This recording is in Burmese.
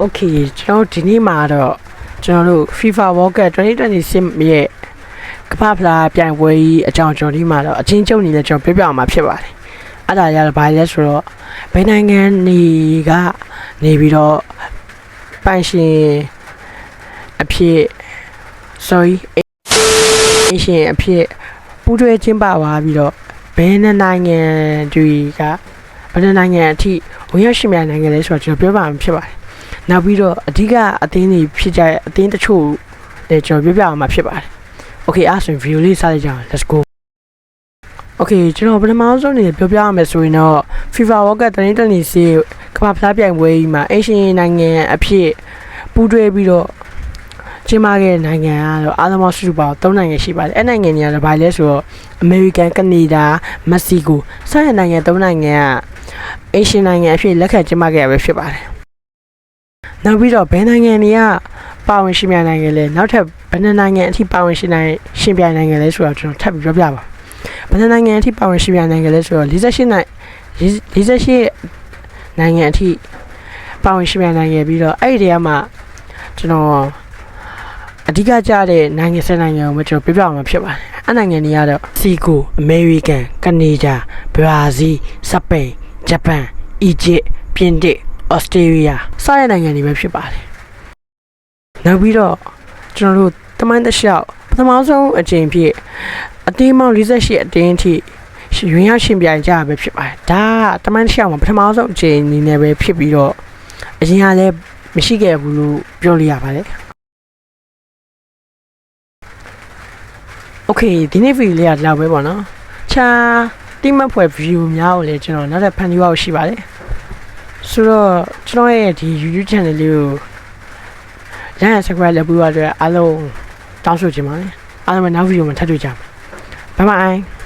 Okay ကျွန်တော်ဒီနေ့မှာတော့ကျွန်တော်တို့ FIFA World Cup 2026ရဲ့ကမ္ဘာဖလားပြိုင်ပွဲကြီးအကြောင်းကျွန်တော်ဒီမှာတော့အချင်းချုပ်နေလဲကျွန်တော်ပြပြအောင်မှာဖြစ်ပါတယ်။အဲ့ဒါရတော့ဘာလဲဆိုတော့ဘယ်နိုင်ငံတွေကနေပြီးတော့ပိုင်ရှင်အဖြစ် sorry အရှင်အဖြစ်ပူးတွဲချင်းပါသွားပြီးတော့ဘယ်နိုင်ငံတွေကဘယ်နိုင်ငံအထိဝင်ရောက်ရှင်ပြနိုင်ငံလဲဆိုတော့ကျွန်တော်ပြောပါမှာဖြစ်ပါတယ်။နောက်ပြီးတော့အဓိကအသင်းတွေဖြစ်ကြတဲ့အသင်းတချို့လည်းကျွန်တော်ပြောပြအောင်မှာဖြစ်ပါတယ်။ Okay အဲ့ဆိုရင် video လေးစလိုက်ကြအောင် let's go Okay ကျွန်တော်ပထမဆုံးအနေနဲ့ပြောပြရမယ်ဆိုရင်တော့ FIFA World Cup 2026ကမ္ဘာဖလားပြိုင်ပွဲကြီးမှာအေရှန်နိုင်ငံအဖြစ်ပူးတွဲပြီးတော့ကျင်းပခဲ့တဲ့နိုင်ငံကတော့အားလုံးစုစုပေါင်း3နိုင်ငံရှိပါတယ်။အဲ့နိုင်ငံတွေကတော့ဘာလဲဆိုတော့ American, Canada, Mexico စတဲ့နိုင်ငံ3နိုင်ငံကအေရှန်နိုင်ငံအဖြစ်လက်ခံကျင်းပခဲ့ရပဲဖြစ်ပါတယ်။နောက်ပြီးတော့ဘယ်နိုင်ငံတွေကပါဝင်ရှင်ပြိုင်နိုင်ငံလဲနောက်ထပ်ဘယ်နိုင်ငံအထိပါဝင်ရှင်ပြိုင်နိုင်ငံလဲဆိုတော့ကျွန်တော်ထပ်ပြီးပြောပြပါဘယ်နိုင်ငံအထိပါဝင်ရှင်ပြိုင်နိုင်ငံလဲဆိုတော့48နိုင်ငံအထိပါဝင်ရှင်ပြိုင်နိုင်ငံပြီးတော့အဲ့ဒီတည်းမှာကျွန်တော်အဓိကကျတဲ့နိုင်ငံ10နိုင်ငံကိုကျွန်တော်ပြပြအောင်ဖြစ်ပါတယ်အဲ့နိုင်ငံတွေကတော့ Mexico, American, Canada, Brazil, Spain, Japan, Egypt, ပြင်သစ် Australia စတဲ့နိုင်ငံတွေပဲဖြစ်ပါတယ်နောက်ပြီးတော့ကျွန်တော်တို့တမိုင်းတစ်လျှောက်ပထမဆုံးအကြိမ်ဖြစ်အတင်းပေါင်း48အတင်းအထိရွေးရရှင်ပြိုင်ကြပဲဖြစ်ပါတယ်ဒါကတမိုင်းတစ်လျှောက်မှာပထမဆုံးအကြိမ်အနေနဲ့ပဲဖြစ်ပြီးတော့အရင်ကလည်းမရှိခဲ့ဘူးလို့ပြောလို့ရပါတယ်Okay ဒီနေ့ video လေးကလောက်ပဲပေါ့နော်။ခြား team up ဖွဲ့ view များကိုလည်းကျွန်တော်နောက်ထပ်ဖန်တီးရရှိပါတယ်။ဆိုတော့ကျွန်တော်ရဲ့ဒီ YouTube channel လေးကိုlike and subscribe လုပ်ပြီးတော့အားလုံးတောင်းဆိုချင်ပါတယ်။အားလုံးနောက် video မှာထပ်တွေ့ကြပါမယ်။ Bye bye